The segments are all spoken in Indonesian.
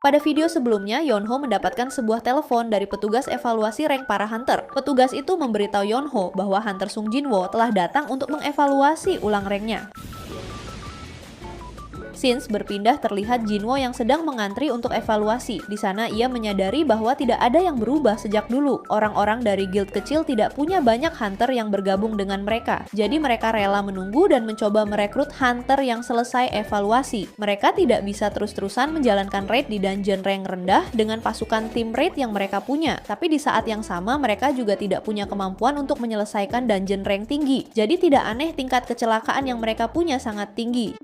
Pada video sebelumnya, Yonho mendapatkan sebuah telepon dari petugas evaluasi rank para hunter. Petugas itu memberitahu Yonho bahwa Hunter Sung Jinwo telah datang untuk mengevaluasi ulang ranknya. Scenes berpindah terlihat Jinwo yang sedang mengantri untuk evaluasi. Di sana ia menyadari bahwa tidak ada yang berubah sejak dulu. Orang-orang dari guild kecil tidak punya banyak hunter yang bergabung dengan mereka. Jadi mereka rela menunggu dan mencoba merekrut hunter yang selesai evaluasi. Mereka tidak bisa terus-terusan menjalankan raid di dungeon rank rendah dengan pasukan tim raid yang mereka punya. Tapi di saat yang sama mereka juga tidak punya kemampuan untuk menyelesaikan dungeon rank tinggi. Jadi tidak aneh tingkat kecelakaan yang mereka punya sangat tinggi.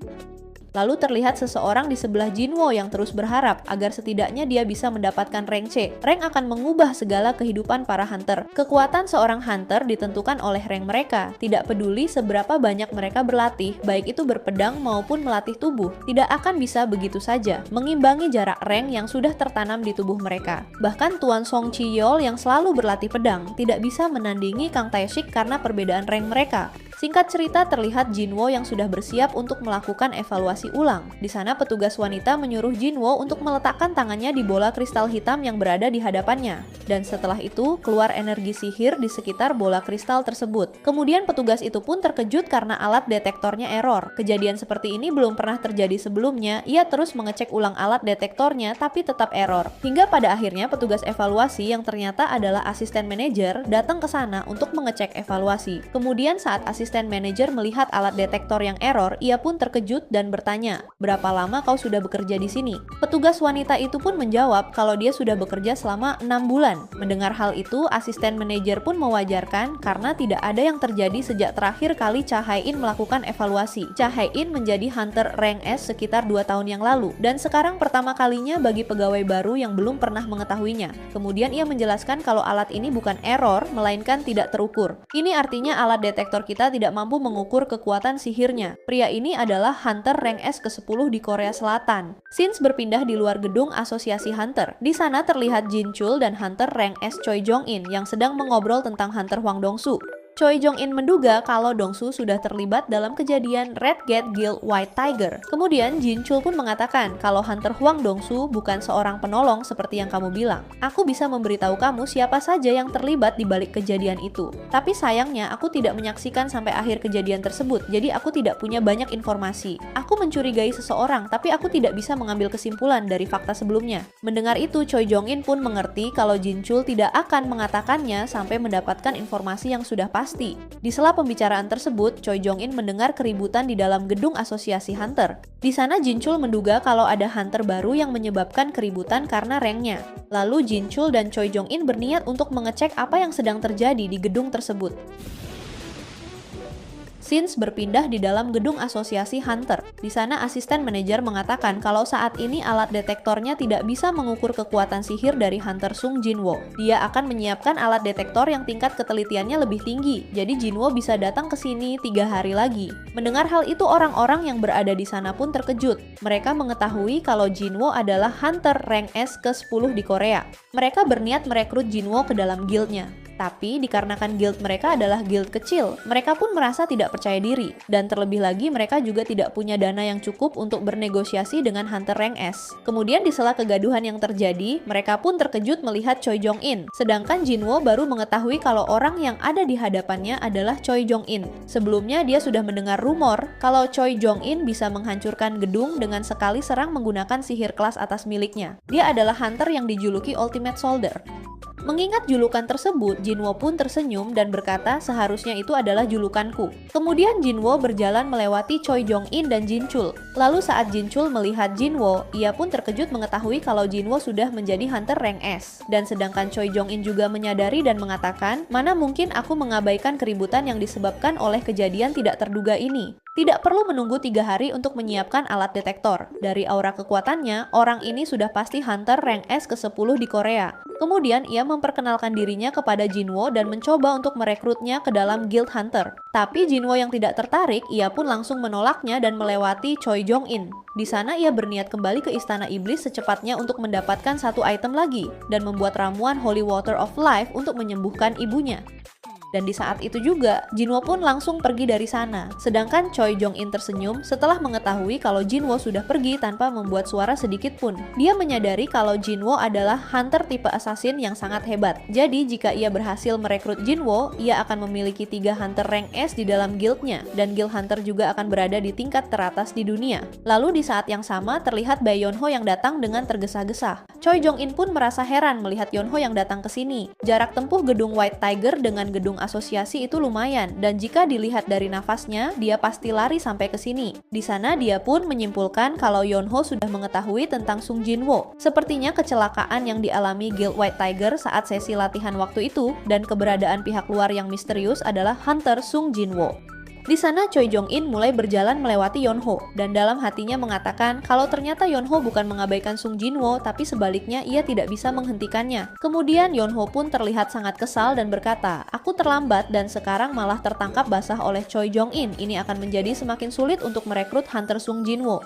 Lalu terlihat seseorang di sebelah Jinwo yang terus berharap agar setidaknya dia bisa mendapatkan rank C. Rank akan mengubah segala kehidupan para hunter. Kekuatan seorang hunter ditentukan oleh rank mereka. Tidak peduli seberapa banyak mereka berlatih, baik itu berpedang maupun melatih tubuh, tidak akan bisa begitu saja mengimbangi jarak rank yang sudah tertanam di tubuh mereka. Bahkan Tuan Song Chiyol yang selalu berlatih pedang tidak bisa menandingi Kang Taeshik karena perbedaan rank mereka. Singkat cerita, terlihat Jinwo yang sudah bersiap untuk melakukan evaluasi ulang. Di sana petugas wanita menyuruh Jinwo untuk meletakkan tangannya di bola kristal hitam yang berada di hadapannya. Dan setelah itu, keluar energi sihir di sekitar bola kristal tersebut. Kemudian petugas itu pun terkejut karena alat detektornya error. Kejadian seperti ini belum pernah terjadi sebelumnya. Ia terus mengecek ulang alat detektornya tapi tetap error. Hingga pada akhirnya petugas evaluasi yang ternyata adalah asisten manajer datang ke sana untuk mengecek evaluasi. Kemudian saat asisten manajer melihat alat detektor yang error, ia pun terkejut dan bertanya, "Berapa lama kau sudah bekerja di sini?" Petugas wanita itu pun menjawab kalau dia sudah bekerja selama 6 bulan. Mendengar hal itu, asisten manajer pun mewajarkan karena tidak ada yang terjadi sejak terakhir kali Cha Hae-in melakukan evaluasi. Cha Hae-in menjadi hunter rank S sekitar 2 tahun yang lalu, dan sekarang pertama kalinya bagi pegawai baru yang belum pernah mengetahuinya. Kemudian ia menjelaskan kalau alat ini bukan error, melainkan tidak terukur. Ini artinya alat detektor kita tidak mampu mengukur kekuatan sihirnya. Pria ini adalah hunter rank S ke-10 di Korea Selatan. Scenes berpindah di luar gedung asosiasi hunter. Di sana terlihat Jin Chul dan hunter rank S Choi Jong-in yang sedang mengobrol tentang hunter Hwang Dong-su. Choi Jong-in menduga kalau Dong-su sudah terlibat dalam kejadian Red Gate Guild White Tiger. Kemudian Jin Chul pun mengatakan kalau Hunter Hwang Dong-su bukan seorang penolong seperti yang kamu bilang. Aku bisa memberitahu kamu siapa saja yang terlibat di balik kejadian itu. Tapi sayangnya aku tidak menyaksikan sampai akhir kejadian tersebut, jadi aku tidak punya banyak informasi. Aku mencurigai seseorang, tapi aku tidak bisa mengambil kesimpulan dari fakta sebelumnya. Mendengar itu, Choi Jong-in pun mengerti kalau Jin Chul tidak akan mengatakannya sampai mendapatkan informasi yang sudah pasti. Di sela pembicaraan tersebut, Choi Jong-in mendengar keributan di dalam gedung asosiasi hunter. Di sana Jin Chul menduga kalau ada hunter baru yang menyebabkan keributan karena ranknya. Lalu Jin Chul dan Choi Jong-in berniat untuk mengecek apa yang sedang terjadi di gedung tersebut. Scenes berpindah di dalam gedung asosiasi hunter. Di sana asisten manajer mengatakan kalau saat ini alat detektornya tidak bisa mengukur kekuatan sihir dari Hunter Sung Jinwo. Dia akan menyiapkan alat detektor yang tingkat ketelitiannya lebih tinggi, jadi Jinwo bisa datang ke sini 3 hari lagi. Mendengar hal itu, orang-orang yang berada di sana pun terkejut. Mereka mengetahui kalau Jinwo adalah hunter rank S ke-10 di Korea. Mereka berniat merekrut Jinwo ke dalam guildnya. Tapi dikarenakan guild mereka adalah guild kecil, mereka pun merasa tidak percaya diri. Dan terlebih lagi mereka juga tidak punya dana yang cukup untuk bernegosiasi dengan hunter rank S. Kemudian di sela kegaduhan yang terjadi, mereka pun terkejut melihat Choi Jong-in. Sedangkan Jinwo baru mengetahui kalau orang yang ada di hadapannya adalah Choi Jong-in. Sebelumnya dia sudah mendengar rumor kalau Choi Jong-in bisa menghancurkan gedung dengan sekali serang menggunakan sihir kelas atas miliknya. Dia adalah hunter yang dijuluki Ultimate Soldier. Mengingat julukan tersebut, Jinwo pun tersenyum dan berkata seharusnya itu adalah julukanku. Kemudian Jinwo berjalan melewati Choi Jong-in dan Jin Chul. Lalu saat Jin Chul melihat Jinwo, ia pun terkejut mengetahui kalau Jinwo sudah menjadi hunter rank S. Dan sedangkan Choi Jong-in juga menyadari dan mengatakan, mana mungkin aku mengabaikan keributan yang disebabkan oleh kejadian tidak terduga ini. Tidak perlu menunggu 3 hari untuk menyiapkan alat detektor. Dari aura kekuatannya, orang ini sudah pasti hunter rank S ke-10 di Korea. Kemudian ia memperkenalkan dirinya kepada Jinwo dan mencoba untuk merekrutnya ke dalam guild hunter. Tapi Jinwo yang tidak tertarik, ia pun langsung menolaknya dan melewati Choi Jong-in. Di sana ia berniat kembali ke Istana Iblis secepatnya untuk mendapatkan satu item lagi dan membuat ramuan Holy Water of Life untuk menyembuhkan ibunya. Dan di saat itu juga, Jinwo pun langsung pergi dari sana. Sedangkan Choi Jong-in tersenyum setelah mengetahui kalau Jinwo sudah pergi tanpa membuat suara sedikit pun. Dia menyadari kalau Jinwo adalah hunter tipe assassin yang sangat hebat. Jadi jika ia berhasil merekrut Jinwo, ia akan memiliki 3 hunter rank S di dalam guildnya, dan guild hunter juga akan berada di tingkat teratas di dunia. Lalu di saat yang sama terlihat Bae Yonho yang datang dengan tergesa-gesa. Choi Jong-in pun merasa heran melihat Yonho yang datang ke sini. Jarak tempuh gedung White Tiger dengan gedung asosiasi itu lumayan, dan jika dilihat dari nafasnya, dia pasti lari sampai ke sini. Di sana dia pun menyimpulkan kalau Yonho sudah mengetahui tentang Sung Jinwo. Sepertinya kecelakaan yang dialami Guild White Tiger saat sesi latihan waktu itu, dan keberadaan pihak luar yang misterius adalah Hunter Sung Jinwo. Di sana Choi Jong-in mulai berjalan melewati Yonho, dan dalam hatinya mengatakan kalau ternyata Yonho bukan mengabaikan Sung Jinwo, tapi sebaliknya ia tidak bisa menghentikannya. Kemudian Yonho pun terlihat sangat kesal dan berkata, "Aku terlambat dan sekarang malah tertangkap basah oleh Choi Jong-in. Ini akan menjadi semakin sulit untuk merekrut Hunter Sung Jinwo."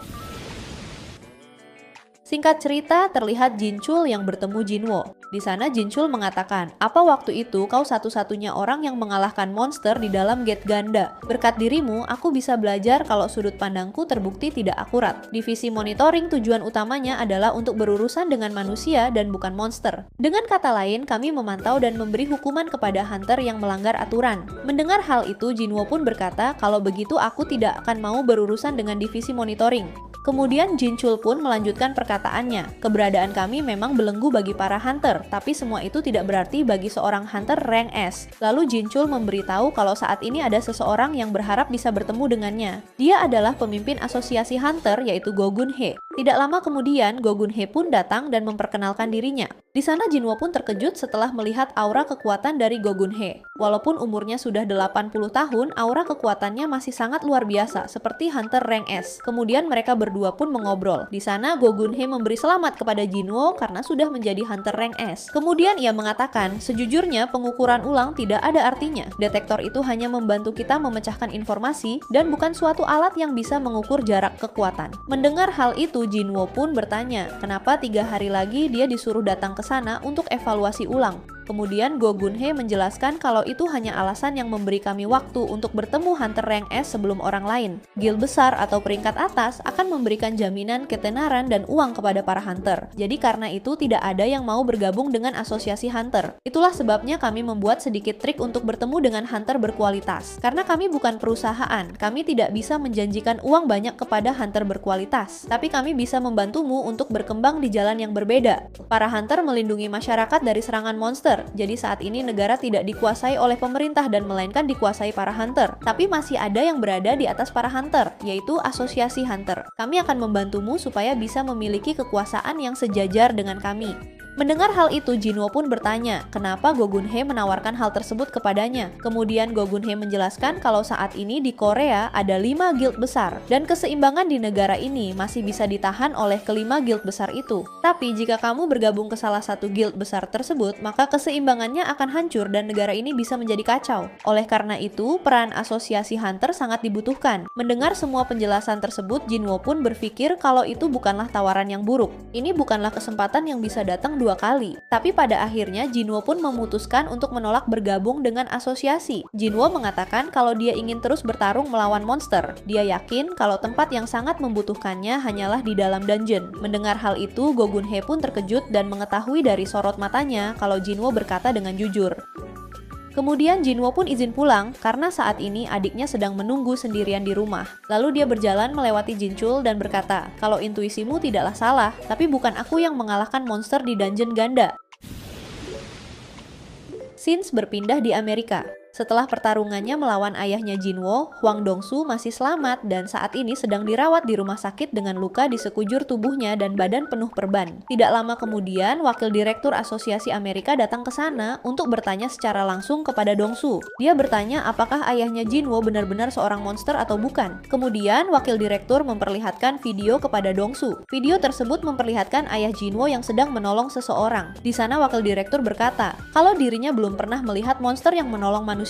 Singkat cerita, terlihat Jinchul yang bertemu Jinwo. Di sana Jinchul mengatakan, "Apa waktu itu kau satu-satunya orang yang mengalahkan monster di dalam gate ganda? Berkat dirimu, aku bisa belajar kalau sudut pandangku terbukti tidak akurat. Divisi monitoring tujuan utamanya adalah untuk berurusan dengan manusia dan bukan monster. Dengan kata lain, kami memantau dan memberi hukuman kepada hunter yang melanggar aturan." Mendengar hal itu, Jinwo pun berkata, "Kalau begitu aku tidak akan mau berurusan dengan divisi monitoring." Kemudian Jinchul pun melanjutkan perkataannya, "Keberadaan kami memang belenggu bagi para hunter, tapi semua itu tidak berarti bagi seorang hunter rank S." Lalu Jinchul memberitahu kalau saat ini ada seseorang yang berharap bisa bertemu dengannya. Dia adalah pemimpin asosiasi hunter yaitu Go Gun-hye. Tidak lama kemudian, Go Gun-hye pun datang dan memperkenalkan dirinya. Di sana Jinwo pun terkejut setelah melihat aura kekuatan dari Go Gun-hye. Walaupun umurnya sudah 80 tahun, aura kekuatannya masih sangat luar biasa, seperti hunter rank S. Kemudian mereka berdua pun mengobrol. Di sana Go Gun-hye memberi selamat kepada Jinwo karena sudah menjadi hunter rank S. Kemudian ia mengatakan, "Sejujurnya pengukuran ulang tidak ada artinya. Detektor itu hanya membantu kita memecahkan informasi dan bukan suatu alat yang bisa mengukur jarak kekuatan." Mendengar hal itu, Jinwo pun bertanya, kenapa 3 hari lagi dia disuruh datang ke sana untuk evaluasi ulang. Kemudian Go Gun-hye menjelaskan kalau itu hanya alasan yang memberi kami waktu untuk bertemu hunter rank S sebelum orang lain. Guild besar atau peringkat atas akan memberikan jaminan ketenaran dan uang kepada para hunter. Jadi karena itu tidak ada yang mau bergabung dengan asosiasi hunter. Itulah sebabnya kami membuat sedikit trik untuk bertemu dengan hunter berkualitas. Karena kami bukan perusahaan, kami tidak bisa menjanjikan uang banyak kepada hunter berkualitas. Tapi kami bisa membantumu untuk berkembang di jalan yang berbeda. Para hunter melindungi masyarakat dari serangan monster. Jadi saat ini negara tidak dikuasai oleh pemerintah dan melainkan dikuasai para hunter. Tapi masih ada yang berada di atas para hunter, yaitu asosiasi hunter. Kami akan membantumu supaya bisa memiliki kekuasaan yang sejajar dengan kami. Mendengar hal itu, Jinwo pun bertanya, kenapa Go Gun-hye menawarkan hal tersebut kepadanya. Kemudian Go Gun-hye menjelaskan kalau saat ini di Korea ada 5 guild besar, dan keseimbangan di negara ini masih bisa ditahan oleh kelima guild besar itu. Tapi jika kamu bergabung ke salah satu guild besar tersebut, maka keseimbangannya akan hancur dan negara ini bisa menjadi kacau. Oleh karena itu, peran asosiasi hunter sangat dibutuhkan. Mendengar semua penjelasan tersebut, Jinwo pun berpikir kalau itu bukanlah tawaran yang buruk. Ini bukanlah kesempatan yang bisa datang 2 kali. Tapi pada akhirnya Jinwo pun memutuskan untuk menolak bergabung dengan asosiasi. Jinwo mengatakan kalau dia ingin terus bertarung melawan monster. Dia yakin kalau tempat yang sangat membutuhkannya hanyalah di dalam dungeon. Mendengar hal itu, Go Gun-hye pun terkejut dan mengetahui dari sorot matanya kalau Jinwo berkata dengan jujur. Kemudian Jinwo pun izin pulang karena saat ini adiknya sedang menunggu sendirian di rumah. Lalu dia berjalan melewati Jinchul dan berkata, kalau intuisimu tidaklah salah, tapi bukan aku yang mengalahkan monster di dungeon ganda. Scenes berpindah di Amerika. Setelah pertarungannya melawan ayahnya Jinwo, Hwang Dong-su masih selamat dan saat ini sedang dirawat di rumah sakit dengan luka di sekujur tubuhnya dan badan penuh perban. Tidak lama kemudian, wakil direktur asosiasi Amerika datang ke sana untuk bertanya secara langsung kepada Dong-su. Dia bertanya apakah ayahnya Jinwo benar-benar seorang monster atau bukan. Kemudian, wakil direktur memperlihatkan video kepada Dong-su. Video tersebut memperlihatkan ayah Jinwo yang sedang menolong seseorang. Di sana wakil direktur berkata, kalau dirinya belum pernah melihat monster yang menolong manusia.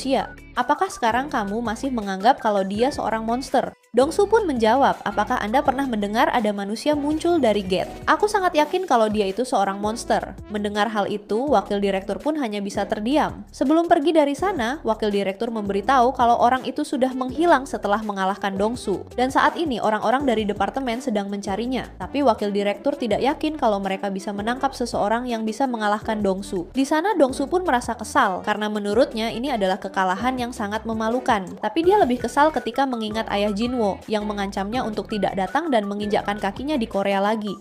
Apakah sekarang kamu masih menganggap kalau dia seorang monster? Dongsu pun menjawab, apakah Anda pernah mendengar ada manusia muncul dari gate? Aku sangat yakin kalau dia itu seorang monster. Mendengar hal itu, wakil direktur pun hanya bisa terdiam. Sebelum pergi dari sana, wakil direktur memberitahu kalau orang itu sudah menghilang setelah mengalahkan Dongsu. Dan saat ini orang-orang dari departemen sedang mencarinya. Tapi wakil direktur tidak yakin kalau mereka bisa menangkap seseorang yang bisa mengalahkan Dongsu. Di sana Dongsu pun merasa kesal, karena menurutnya ini adalah kekalahan yang sangat memalukan. Tapi dia lebih kesal ketika mengingat ayah Jinwo yang mengancamnya untuk tidak datang dan menginjakkan kakinya di Korea lagi.